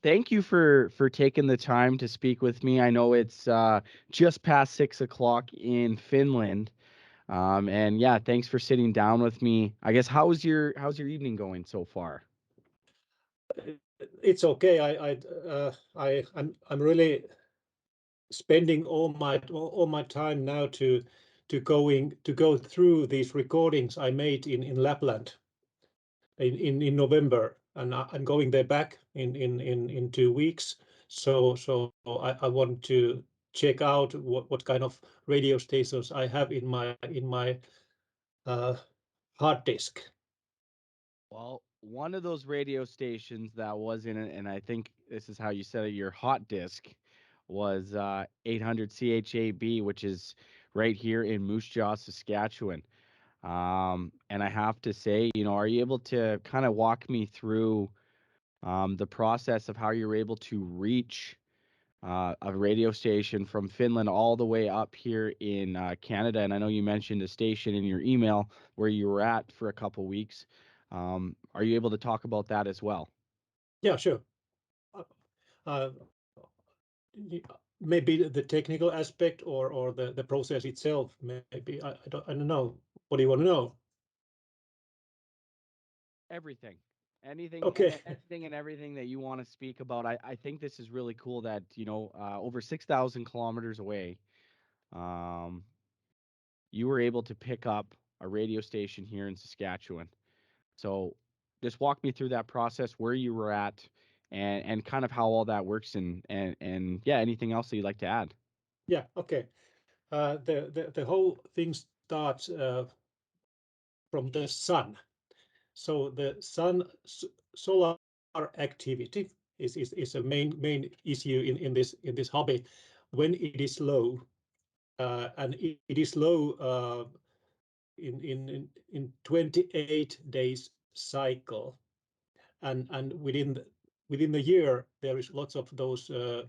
thank you for taking the time to speak with me. I know it's just past 6 o'clock in Finland, and yeah, thanks for sitting down with me. I guess how's your evening going so far? It's okay. I'm really spending all my time now to go through these recordings I made in Lapland in November, and I'm going there back in 2 weeks. So I want to check out what kind of radio stations I have in my uh, hard disk. Well, one of those radio stations that was in it, and I think this is how you said it, your hot disk was 800 CHAB, which is right here in Moose Jaw, Saskatchewan. And I have to say, are you able to kind of walk me through the process of how you're able to reach a radio station from Finland all the way up here in Canada? And I know you mentioned a station in your email where you were at for a couple weeks. Are you able to talk about that as well? Yeah, sure. Uh, uh, Maybe the technical aspect or the process itself. Maybe I don't know. What do you want to know? Everything. Anything and Okay. anything and everything that you want to speak about. I think this is really cool that, over 6,000 kilometers away, um, you were able to pick up a radio station here in Saskatchewan. So just walk me through that process, where you were at, and kind of how all that works, and yeah, anything else that you'd like to add. Yeah. Okay. The whole thing starts from the sun. So the solar activity is a main issue in this hobby when it is low, and it is low in 28 days cycle, and within the year there is lots of those uh,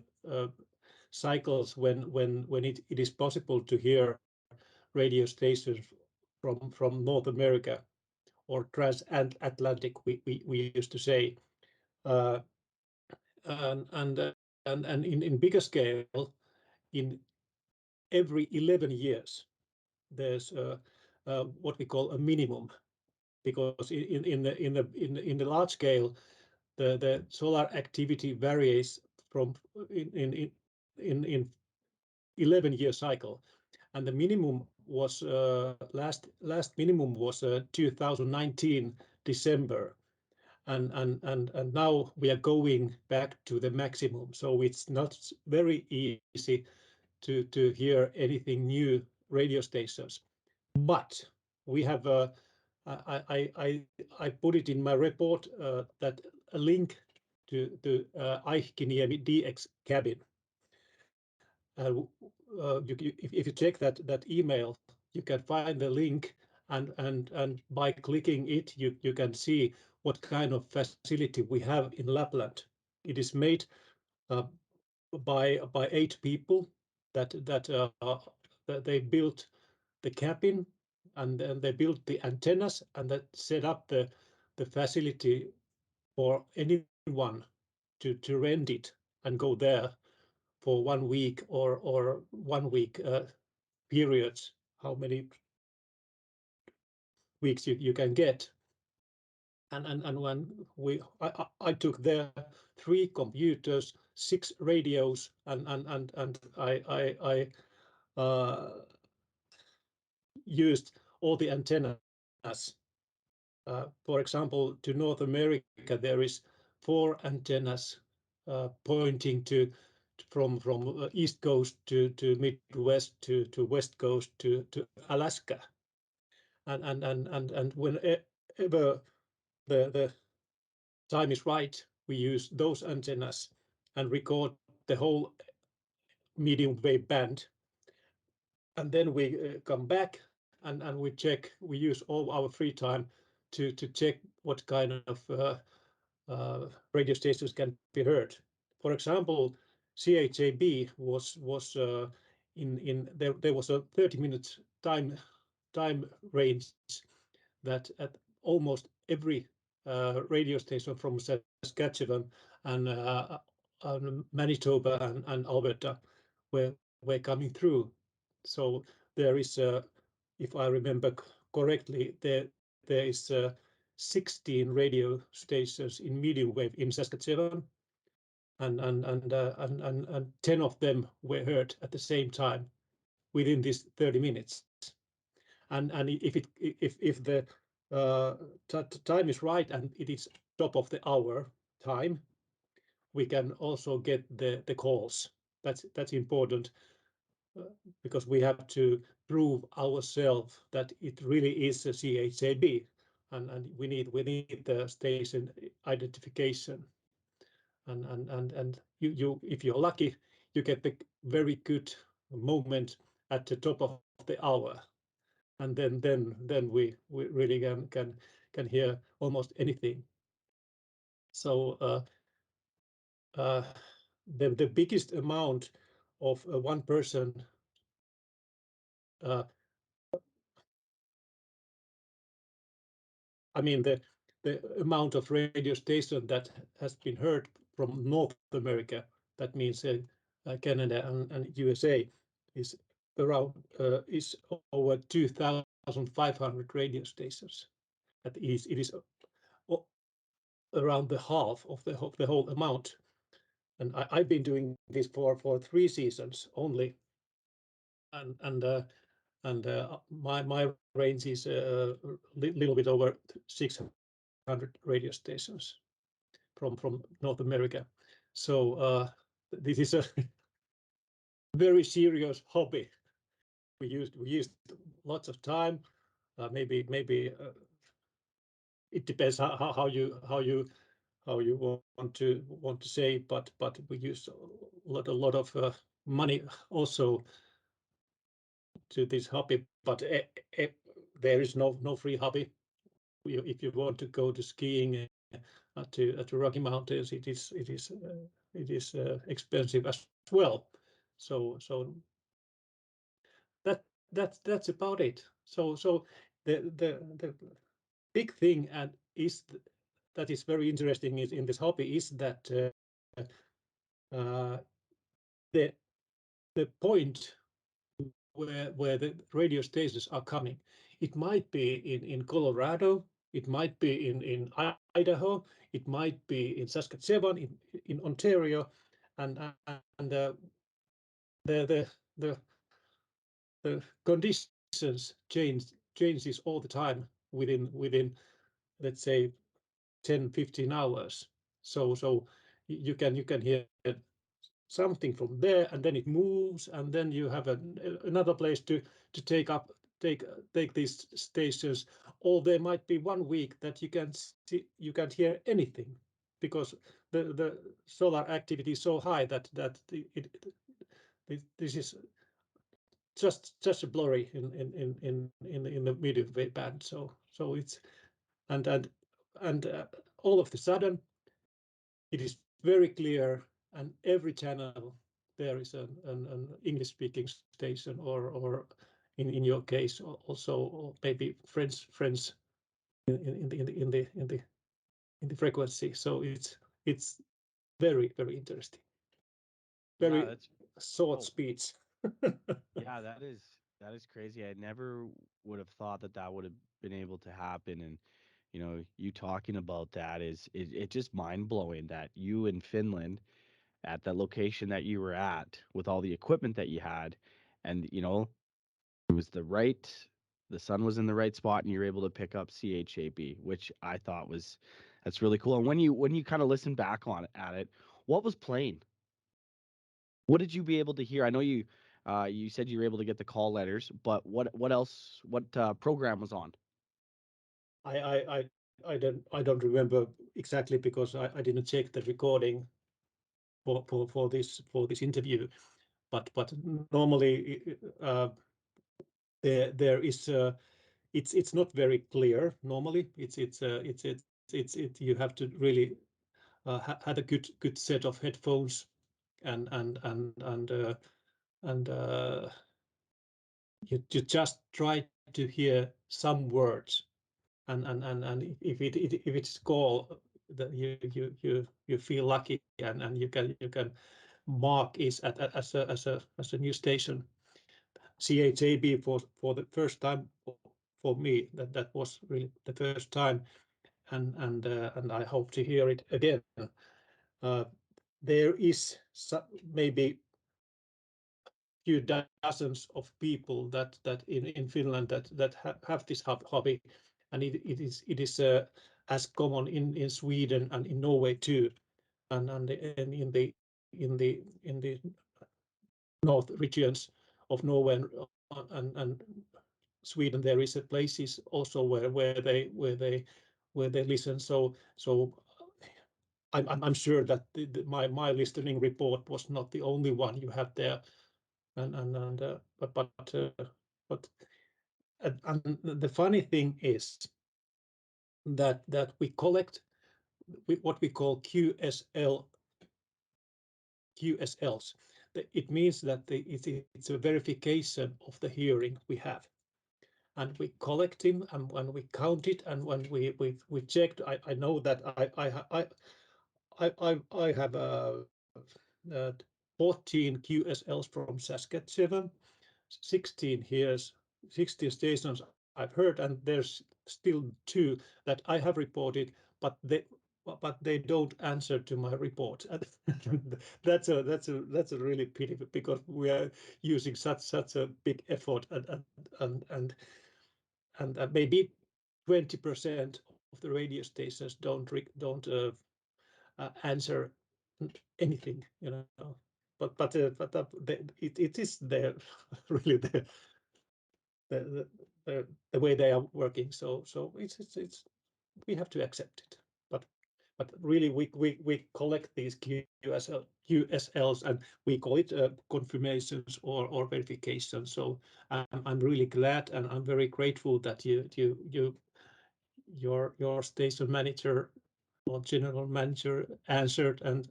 cycles when it is possible to hear radio stations from North America, or transatlantic, we used to say, uh, and in bigger scale, in every 11 years there's what we call a minimum, because in the large scale the solar activity varies from in 11-year cycle, and the minimum was last minimum was 2019 December, and now we are going back to the maximum. So it's not very easy to hear anything new radio stations, but we have I put it in my report that a link to Aikkiniemi DX cabin. If you check that email, you can find the link, and by clicking it, you can see what kind of facility we have in Lapland. It is made uh, by 8 people that they built the cabin, and then they built the antennas, and that set up the facility for anyone to rent it and go there for 1 week or 1 week periods, how many weeks you can get. And when I took there 3 computers, 6 radios, and I used all the antennas. For example, to North America, there is 4 antennas pointing from East Coast to Midwest to West Coast to Alaska. And whenever the time is right, we use those antennas and record the whole medium wave band. And then we come back, and we check. We use all our free time to check what kind of radio stations can be heard. For example, CHAB was in there was a 30 minutes time range that at almost every radio station from Saskatchewan Manitoba and Alberta were coming through. So there is, if I remember correctly, there is 16 radio stations in medium wave in Saskatchewan, and 10 of them were heard at the same time within this 30 minutes. And if the time is right and it is top of the hour time, we can also get the calls. That's important, because we have to prove ourselves that it really is a CHAB, and we need the station identification. And you if you're lucky, you get the very good moment at the top of the hour, and then we really can hear almost anything. So the biggest amount of one person, uh, I mean the amount of radio station that has been heard from North America, that means Canada and USA, is around is over 2,500 radio stations. That is, it is around the half of the whole amount. And I've been doing this for 3 seasons only, and my range is a little bit over 600 radio stations from North America. So this is a very serious hobby. We used lots of time. Maybe it depends how you want to say, but we use a lot of money also to this hobby. But there is no free hobby. If you want to go to skiing to Rocky Mountains, it is expensive as well. So that's about it. So the big thing and that is very interesting in this hobby is that uh, the point where the radio stations are coming, it might be in Colorado, it might be in Idaho, it might be in Saskatchewan, in Ontario, and the the the conditions changes all the time within let's say 10-15 hours. So you can hear something from there, and then it moves, and then you have another place to take these stations. Or there might be 1 week that you can't hear anything because the solar activity is so high that this is just a blurry in the medium wave band. So it's and all of the sudden it is very clear, and every channel there is an English speaking station, or in your case also maybe French in the frequency. So it's very interesting, Yeah, very that's short oh, speech. yeah, that is crazy. I never would have thought that that would have been able to happen. And you talking about that it just mind blowing that you in Finland at the location that you were at with all the equipment that you had, and it was the sun was in the right spot, and you're able to pick up CHAB, which I thought that's really cool. And when you kind of listen back on at it, what was playing? What did you be able to hear? I know you said you were able to get the call letters, but what else? What program was on? I don't remember exactly because I didn't check the recording for this interview. But normally there is it's not very clear normally. You have to really had a good set of headphones, and you just try to hear some words, and if it's call you feel lucky, and you can mark is as a new station. CHAB for the first time for me, that was really the first time, and I hope to hear it again. Uh, there is maybe few dozens of people that in Finland that have this hobby, and it is as common in Sweden and in Norway too, and in the north regions of Norway and Sweden, there is places also where they listen. So I'm sure that my listening report was not the only one you have there, and but and the funny thing is that we collect what we call QSLs. It means that it's a verification of the hearing we have, and we collect him, and when we count it, and when we checked, I know that I have 14 QSLs from Saskatchewan, 16 hears 16 stations I've heard, and there's still two that I have reported, but they don't answer to my report. That's a really pity, because we are using such a big effort, and maybe 20% of the radio stations don't answer anything, it is there really the, the way they are working. So it's we have to accept it. But really, we collect these QSLs, and we call it confirmations or verification. So I'm really glad, and I'm very grateful that your station manager or general manager answered, and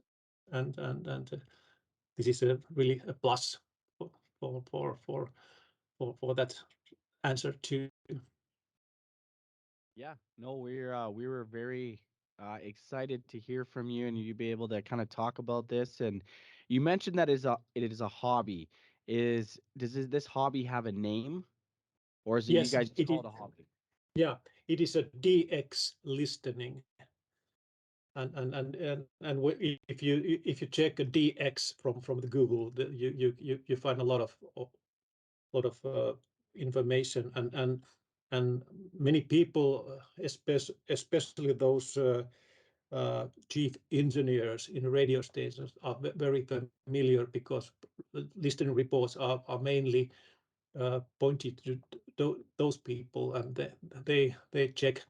this is really a plus for for for for that answer too. Yeah, no, we were very excited to hear from you and you be able to kind of talk about this. And you mentioned that it is a hobby. This hobby have a name, or is it you Yes, guys just it call is. it a hobby? Yeah, it is a DX listening, and if you check a DX from the Google, you find a lot of information, and many people, especially those chief engineers in radio stations, are very familiar, because listening reports are mainly pointed to those people, and they check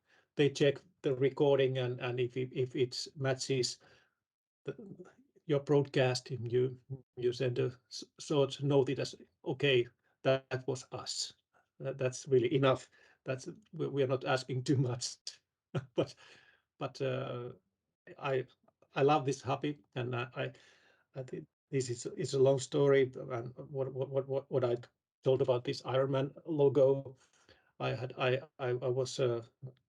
the recording, and if it matches the, your broadcasting, you send a short note as, okay, that was us. That's really enough. We are not asking too much, but but I I love this hobby, and I think this is a long story. And what I told about this Ironman logo, I was a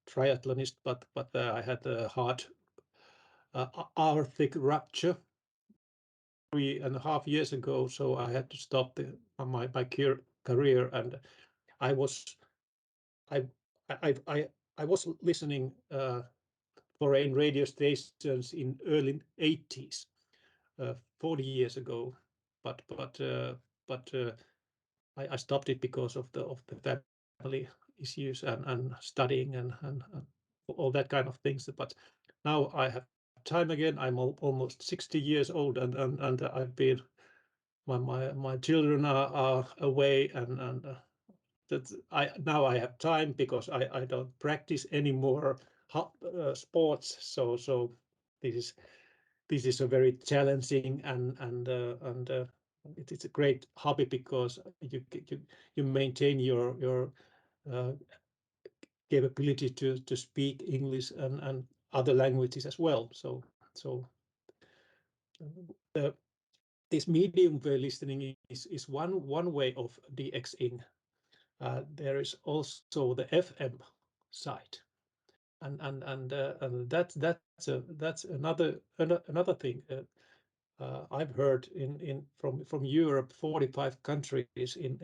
triathlonist, but I had a heart aortic rupture 3.5 years ago, so I had to stop my career, and I was I I was listening foreign radio stations in early 80s, 40 years ago, but I stopped it because of the family issues, and studying, and all that kind of things. But now I have time again. I'm almost 60 years old, and I've been my children are away, and that I have time, because I don't practice anymore sports. So this is this is a very challenging, and it's a great hobby, because you maintain your uh, capability to speak English and other languages as well. So uh, this medium wave listening is one way of DXing. There is also the FM side, and that's another thing. I've heard in from Europe, 45 countries in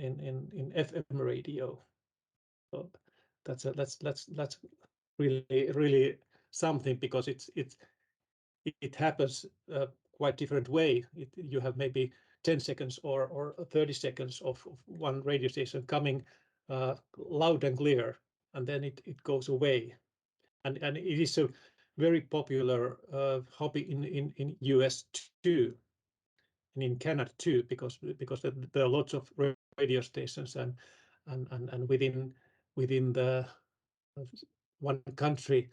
FM radio. So that's really something, because it happens quite different way. You have maybe 10 seconds or 30 seconds of one radio station coming loud and clear, and then it goes away. And it is a very popular hobby in US too, and in Canada too, because there are lots of radio stations, and within the one country,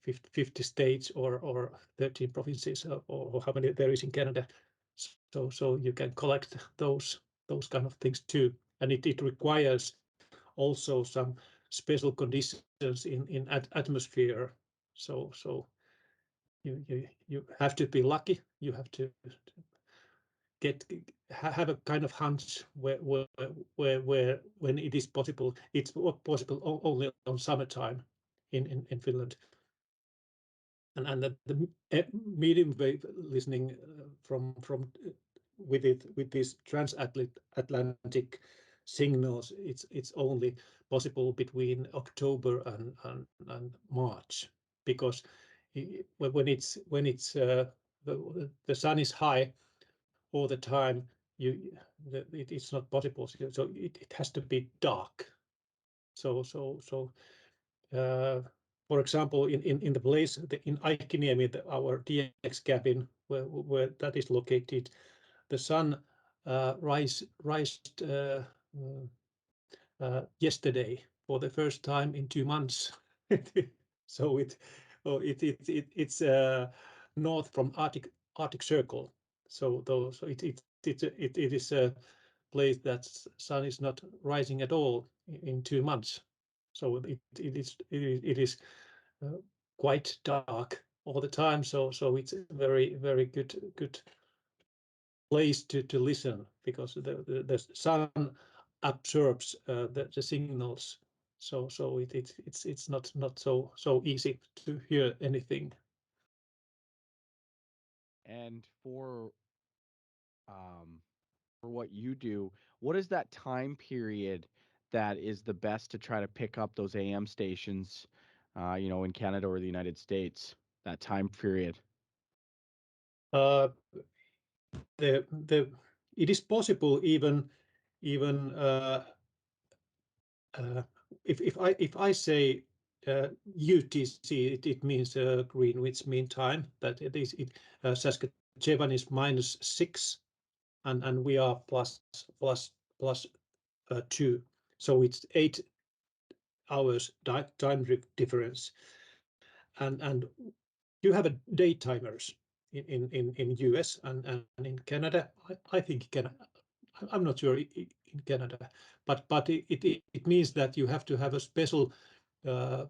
50 states or 13 provinces, or how many there is in Canada. So you can collect those kind of things too, and it requires also some special conditions in atmosphere. So you have to be lucky. You have to have a kind of hunch where when it is possible. It's possible only on summertime in Finland. And the medium wave listening from with these transatlantic signals, it's only possible between October and March, because when it's the sun is high all the time, it's not possible. So it has to be dark. So for example, in the place in Aikiniemi, our DX cabin, where that is located, the sun rised yesterday for the first time in 2 months. So it's north from Arctic Circle. So it is a place that sun is not rising at all in 2 months. So it is quite dark all the time. So it's a very good place to listen, because the sun absorbs the signals. So it's not so easy to hear anything. And for what you do, what is that time period that is the best to try to pick up those AM stations, in Canada or the United States? That time period. Uh, the it is possible even uh, if I say UTC, it means Greenwich Mean Time. That it is Saskatchewan is -6, and we are plus 2, so it's 8 hours time difference, and you have a day timers in US and in Canada. I think Canada. I'm not sure in Canada, but it means that you have to have a special uh,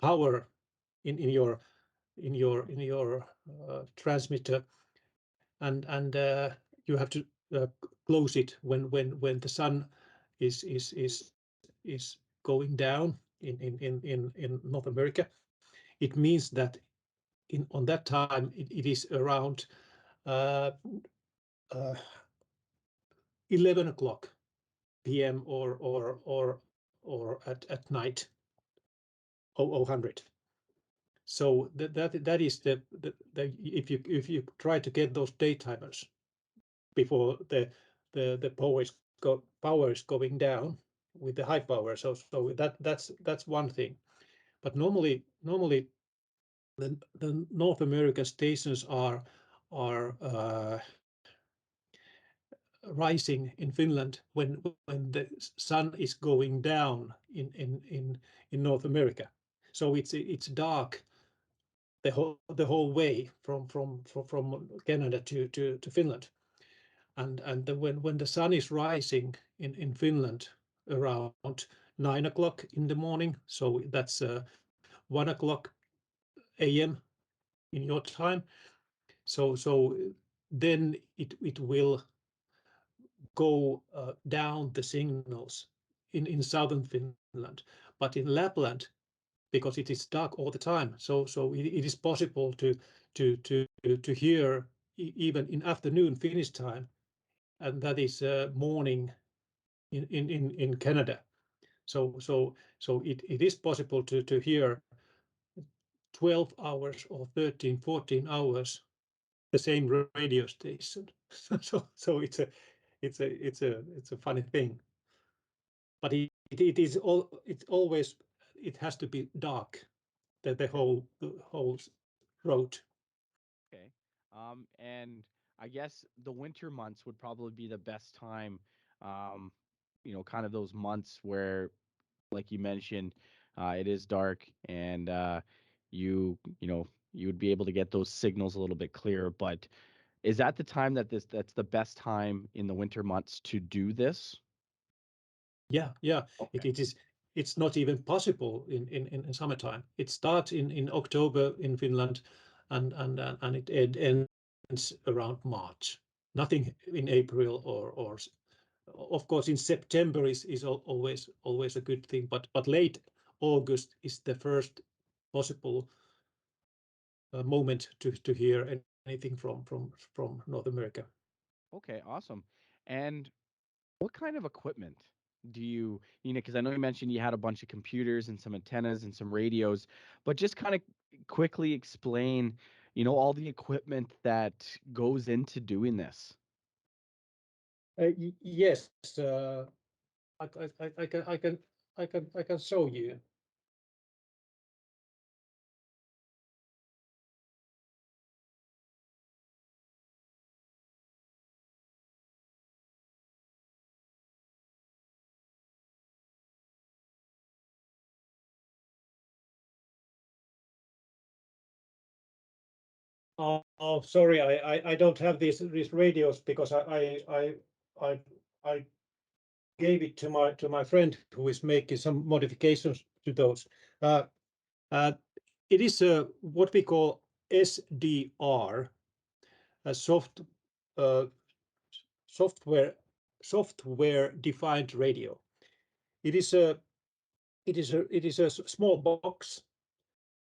power in your transmitter, and you have to close it when the sun is going down in North America. It means that on that time it is around uh, uh, 11 o'clock p.m. or at night 0000. So that is the if you try to get those daytimers before the power is going down with the high power. So that's one thing. But normally the North American stations are rising in Finland when the sun is going down in North America. So it's dark the whole way from Canada to Finland. And when the sun is rising in Finland around 9 o'clock in the morning, so that's 1 o'clock a.m. in your time. So then it will go down the signals in southern Finland. But in Lapland, because it is dark all the time, so it is possible to hear even in afternoon Finnish time, and that is morning in Canada. So it is possible to hear 12 hours or 13, 14 hours the same radio station. So it's a funny thing. But it is all it's always it has to be dark, the whole road. Okay. And I guess the winter months would probably be the best time. Um, kind of those months where, like you mentioned, it is dark and you would be able to get those signals a little bit clearer. But is that the time that's the best time in the winter months to do this? Yeah. Okay. It's not even possible in summertime. It starts in October in Finland, and it ends around March. Nothing in April or of course in September is always a good thing, but late August is the first possible moment to hear anything from North America. Okay, awesome. And what kind of equipment do because I know you mentioned you had a bunch of computers and some antennas and some radios, but just kind of quickly explain, all the equipment that goes into doing this. Yes, I can show you. Oh, sorry, I don't have these radios because I I gave it to my friend who is making some modifications to those. Uh, uh, it is what we call SDR, a uh, software software defined radio. It is a it is a small box,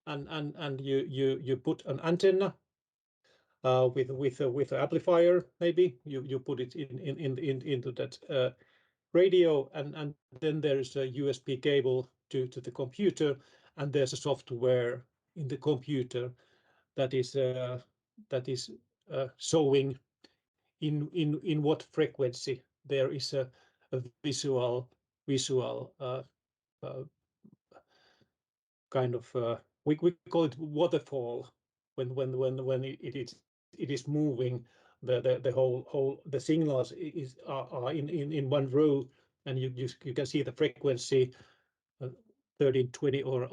and you put an antenna with an amplifier. Maybe you put it into that radio, and then there is a USB cable to the computer, and there's a software in the computer that is showing in what frequency there is a visual uh, kind of we call it waterfall when it is moving the whole the signals are in one row, and you can see the frequency, uh, 13, 20 or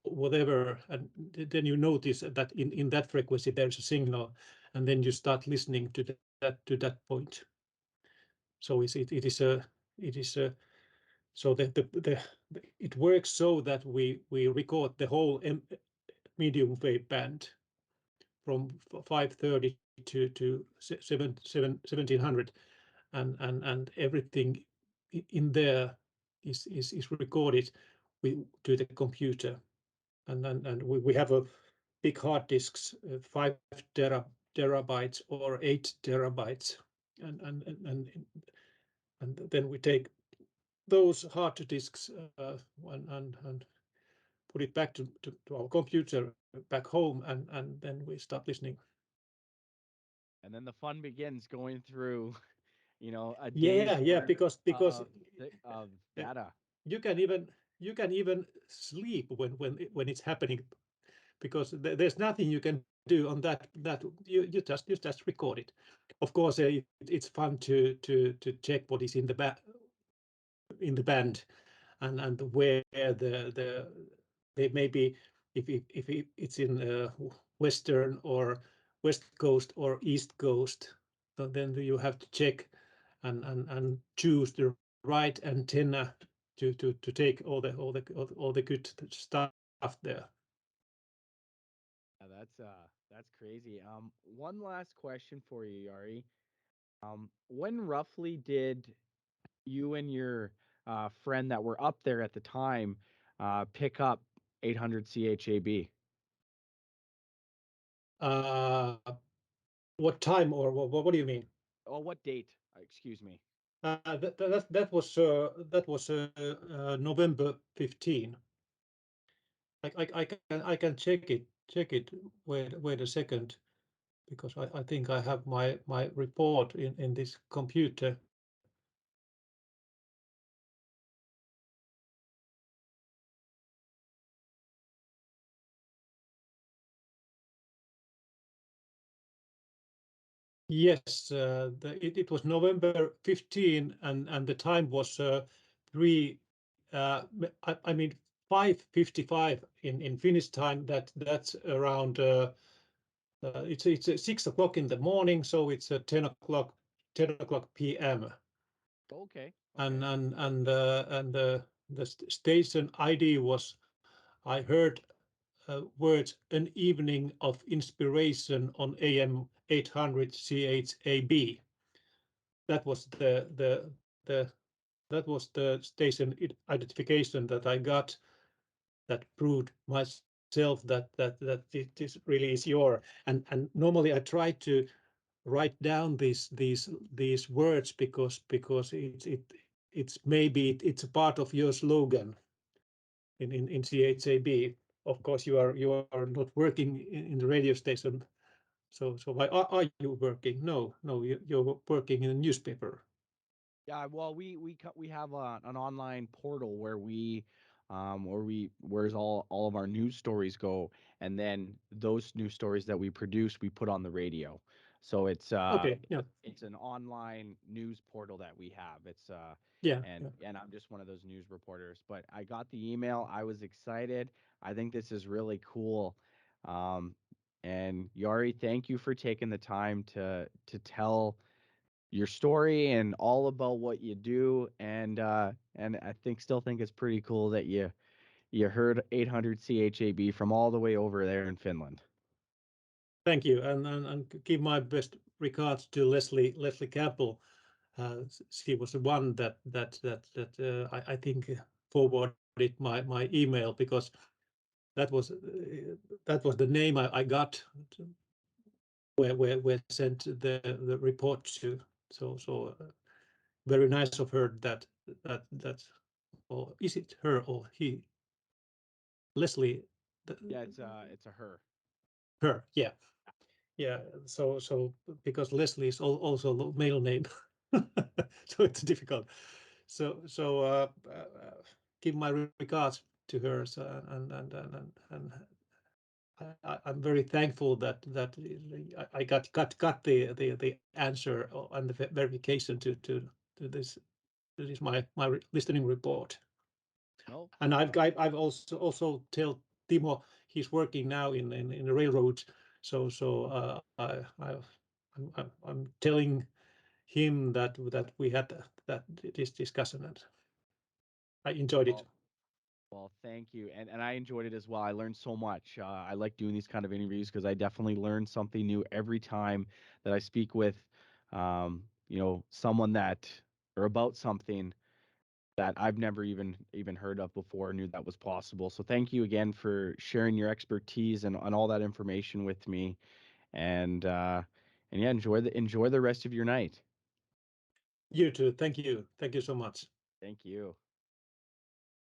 whatever, and then you notice that in that frequency there's a signal, and then you start listening to that point. So it is a so it works so that we record the whole medium wave band from 530 to 1700, and everything in there is recorded to the computer, and we have a big hard disks, 5 terabytes or 8 terabytes, and then we take those hard disks and put it back to our computer back home, and then we start listening. And then the fun begins going through, a Yeah, day's yeah, worth because of uh, data. you can even sleep when it's happening, because there's nothing you can do on that you just record it. Of course, it's fun to check what is in the band, and where they may be, if it's in western or west coast or east coast, then you have to check and choose the right antenna to take all the good stuff there. Yeah, that's crazy. One last question for you, Yari. When roughly did you and your friend that were up there at the time pick up 800 CHAB? Uh, what time or what do you mean? Oh, what date? Excuse me. That was November 15. I can check it. Wait a second, because I think I have my report in this computer. Yes, it was November 15, and the time was 3. I mean 5:55 in Finnish time. That's around. It's 6 o'clock in the morning, so it's 10 o'clock p.m. Okay, and okay. and and the station ID was, I heard words, an evening of inspiration on AM 800 CHAB. That was the station identification that I got, that proved myself that this really is your. And normally I try to write down these words, because it's maybe it's a part of your slogan in CHAB. Of course, you are not working in the radio station. So why are you working? No, you're working in a newspaper. Yeah, well, we have an online portal where's all of our news stories go, and then those news stories that we produce we put on the radio. So Okay, yeah, it's an online news portal that we have. yeah, yeah. And I'm just one of those news reporters. But I got the email. I was excited. I think this is really cool. Um, and Yari, thank you for taking the time to tell your story and all about what you do. And I still think it's pretty cool that you heard 800 CHAB from all the way over there in Finland. Thank you, and give my best regards to Leslie Campbell. She was the one that I think forwarded my email, because that was the name I got, where sent the report to. So very nice of her, that or is it her or he? Leslie, Yeah, it's a her. her, yeah. Yeah, so because Leslie is also the male name, so it's difficult. So give my regards to her. So, and I'm very thankful that I got the answer and the verification to this my listening report. No, And I've also tell Timo, he's working now in the railroad. So I'm telling him that we had that this discussion, and I enjoyed it. well, well, thank you, and I enjoyed it as well. I learned so much. I like doing these kind of interviews because I definitely learn something new every time that I speak with, someone that or about something that I've never even heard of before, knew that was possible. So thank you again for sharing your expertise and all that information with me. And and yeah, enjoy the rest of your night. You too. Thank you. Thank you so much. Thank you.